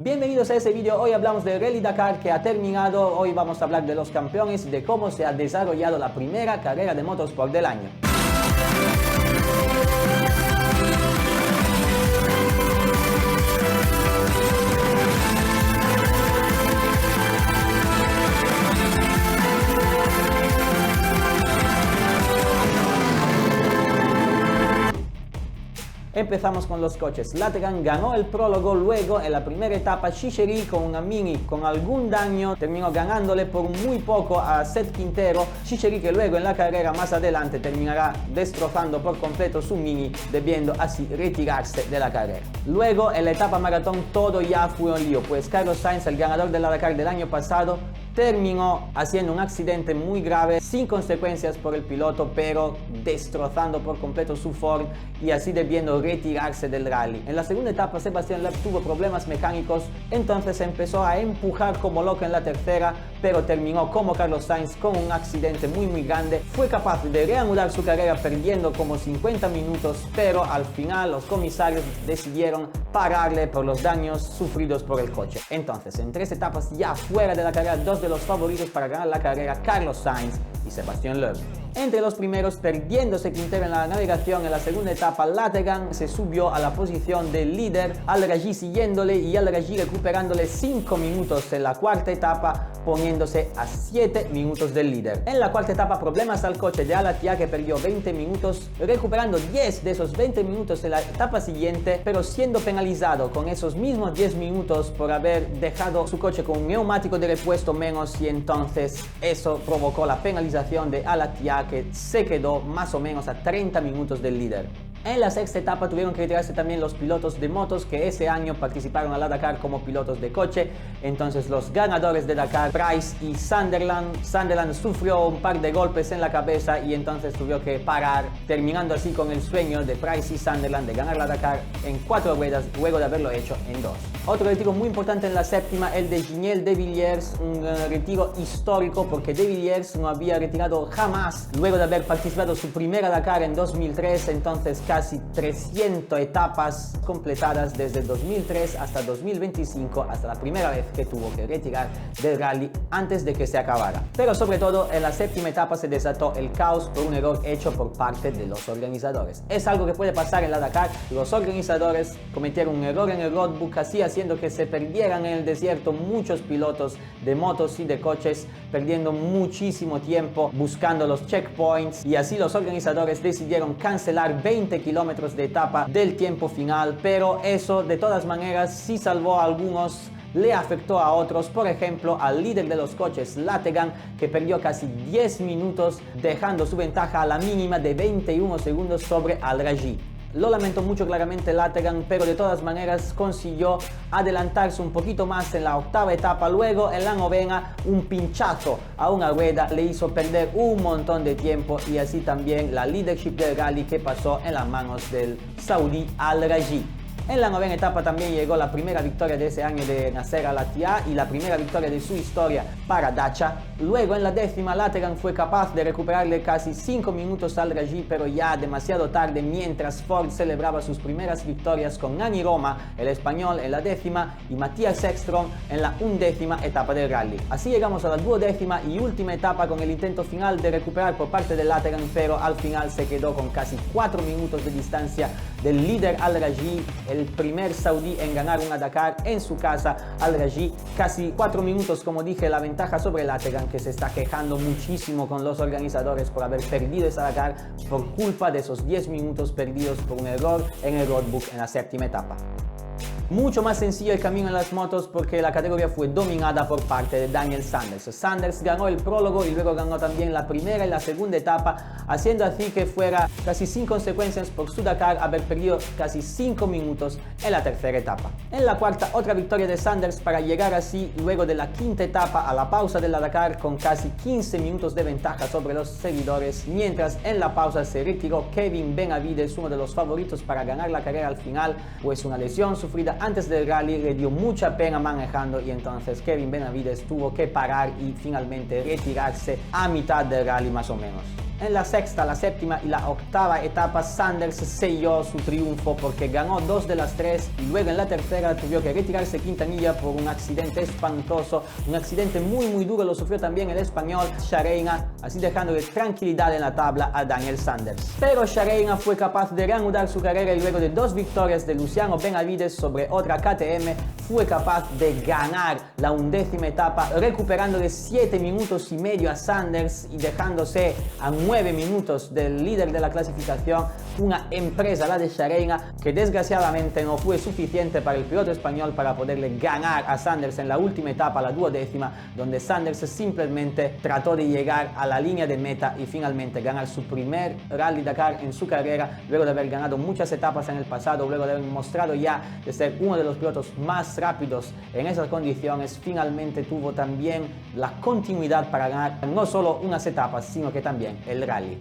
Bienvenidos a este vídeo. Hoy hablamos del Rally Dakar que ha terminado. Hoy vamos a hablar de los campeones y de cómo se ha desarrollado la primera carrera de motorsport del año. Empezamos con los coches. Lategan ganó el prólogo, luego en la primera etapa Chichery con una Mini con algún daño terminó ganándole por muy poco a Seth Quintero. Chichery que luego en la carrera más adelante terminará destrozando por completo su Mini, debiendo así retirarse de la carrera. Luego en la etapa maratón todo ya fue un lío, pues Carlos Sainz, el ganador de la Dakar del año pasado, terminó haciendo un accidente muy grave, sin consecuencias por el piloto, pero destrozando por completo su Ford y así debiendo retirarse del rally. En la segunda etapa Sebastian Loeb tuvo problemas mecánicos, entonces empezó a empujar como loco en la tercera, pero terminó como Carlos Sainz con un accidente muy grande. Fue capaz de reanudar su carrera perdiendo como 50 minutos, pero al final los comisarios decidieron pararle por los daños sufridos por el coche. Entonces, en 3 etapas ya fuera de la carrera, 2 de los favoritos para ganar la carrera, Carlos Sainz y Sebastian Loeb. Entre los primeros, perdiéndose Quintero en la navegación en la segunda etapa, Lategan se subió a la posición de líder, Al-Rajhi siguiéndole y Al-Rajhi recuperándole 5 minutos en la cuarta etapa, poniéndose a 7 minutos del líder. En la cuarta etapa, problemas al coche de Al Attiyah que perdió 20 minutos, recuperando 10 de esos 20 minutos en la etapa siguiente, pero siendo penalizado con esos mismos 10 minutos por haber dejado su coche con un neumático de repuesto menos, y entonces eso provocó la penalización de Al Attiyah, que se quedó más o menos a 30 minutos del líder. En la sexta etapa tuvieron que retirarse también los pilotos de motos que ese año participaron a la Dakar como pilotos de coche. Entonces los ganadores de Dakar, Price y Sunderland. Sunderland sufrió un par de golpes en la cabeza y entonces tuvo que parar, terminando así con el sueño de Price y Sunderland de ganar la Dakar en 4 ruedas luego de haberlo hecho en 2. Otro retiro muy importante en la séptima, el de Giniel De Villiers, un retiro histórico porque De Villiers no había retirado jamás luego de haber participado su primera Dakar en 2003, entonces casi 300 etapas completadas desde 2003 hasta 2025, hasta la primera vez que tuvo que retirar del rally antes de que se acabara. Pero sobre todo en la séptima etapa se desató el caos por un error hecho por parte de los organizadores. Es algo que puede pasar en la Dakar. Los organizadores cometieron un error en el roadbook, así haciendo que se perdieran en el desierto muchos pilotos de motos y de coches, perdiendo muchísimo tiempo buscando los checkpoints, y así los organizadores decidieron cancelar 20 kilómetros de etapa del tiempo final, pero eso de todas maneras sí salvó a algunos, le afectó a otros. Por ejemplo, al líder de los coches, Lategan, que perdió casi 10 minutos, dejando su ventaja a la mínima de 21 segundos sobre Al-Rajhi. Lo lamento mucho claramente Lategan, pero de todas maneras consiguió adelantarse un poquito más en la octava etapa. Luego en la novena un pinchazo a una rueda le hizo perder un montón de tiempo, y así también la leadership del rally que pasó en las manos del saudí Al-Rajhi. En la novena etapa también llegó la primera victoria de ese año de Nasser Al Attiyah y la primera victoria de su historia para Dacia. Luego en la décima Lategan fue capaz de recuperarle casi 5 minutos al Rajhi, pero ya demasiado tarde, mientras Ford celebraba sus primeras victorias con Nani Roma, el español, en la décima, y Matthias Ekström en la undécima etapa del rally. Así llegamos a la duodécima y última etapa con el intento final de recuperar por parte de Lategan, pero al final se quedó con casi 4 minutos de distancia del líder Al-Rajhi, el primer saudí en ganar una Dakar en su casa. Al-Rajhi, casi 4 minutos, como dije, la ventaja sobre Lategan, que se está quejando muchísimo con los organizadores por haber perdido esa Dakar por culpa de esos 10 minutos perdidos por un error en el roadbook en la séptima etapa. Mucho más sencillo el camino en las motos porque la categoría fue dominada por parte de Daniel Sanders. Sanders ganó el prólogo y luego ganó también la primera y la segunda etapa, haciendo así que fuera casi sin consecuencias por su Dakar haber perdido casi 5 minutos en la tercera etapa. En la cuarta, otra victoria de Sanders para llegar así luego de la quinta etapa a la pausa de la Dakar con casi 15 minutos de ventaja sobre los seguidores, mientras en la pausa se retiró Kevin Benavides, uno de los favoritos para ganar la carrera al final, pues una lesión sufrida antes del rally le dio mucha pena manejando, y entonces Kevin Benavides tuvo que parar y finalmente retirarse a mitad del rally más o menos. En la sexta, la séptima y la octava etapa Sanders selló su triunfo porque ganó 2 de las 3 y luego en la tercera tuvo que retirarse Quintanilla por un accidente espantoso, un accidente muy duro, lo sufrió también el español Xareina, así dejándole tranquilidad en la tabla a Daniel Sanders. Pero Xareina fue capaz de reanudar su carrera y luego de 2 victorias de Luciano Benavides sobre otra KTM, fue capaz de ganar la 11ª etapa, recuperándole 7 minutos y medio a Sanders y dejándose a 9 minutos del líder de la clasificación. Una empresa, la de Xareina, que desgraciadamente no fue suficiente para el piloto español para poderle ganar a Sanders en la última etapa, la 12ª, donde Sanders simplemente trató de llegar a la línea de meta y finalmente ganar su primer Rally Dakar en su carrera, luego de haber ganado muchas etapas en el pasado, luego de haber mostrado ya de ser uno de los pilotos más rápidos en esas condiciones. Finalmente tuvo también la continuidad para ganar no solo unas etapas, sino que también el rally.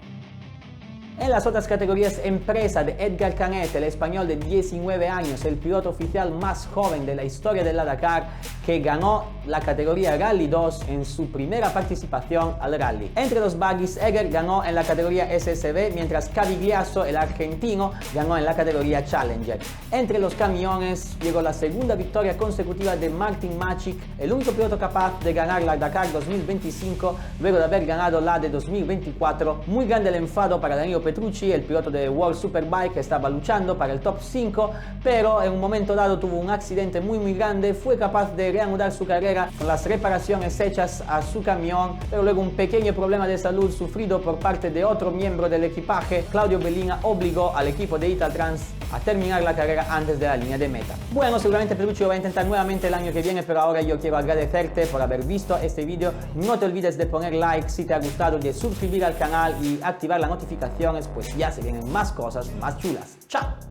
En las otras categorías, empresa de Edgar Canet, el español de 19 años, el piloto oficial más joven de la historia de la Dakar, que ganó la categoría Rally 2 en su primera participación al rally. Entre los buggies, Eger ganó en la categoría SSB, mientras Cavigliasso, el argentino, ganó en la categoría Challenger. Entre los camiones, llegó la segunda victoria consecutiva de Martin Macic, el único piloto capaz de ganar la Dakar 2025, luego de haber ganado la de 2024. Muy grande el enfado para Danilo Petrucci, el piloto de World Superbike, que estaba luchando para el top 5, pero en un momento dado tuvo un accidente muy grande, fue capaz de reanudar su carrera con las reparaciones hechas a su camión, pero luego un pequeño problema de salud sufrido por parte de otro miembro del equipaje, Claudio Bellina, obligó al equipo de Italtrans a terminar la carrera antes de la línea de meta. Bueno, seguramente Petrucci lo va a intentar nuevamente el año que viene, pero ahora yo quiero agradecerte por haber visto este vídeo. No te olvides de poner like si te ha gustado, de suscribir al canal y activar las notificaciones, pues ya se vienen más cosas más chulas. ¡Chao!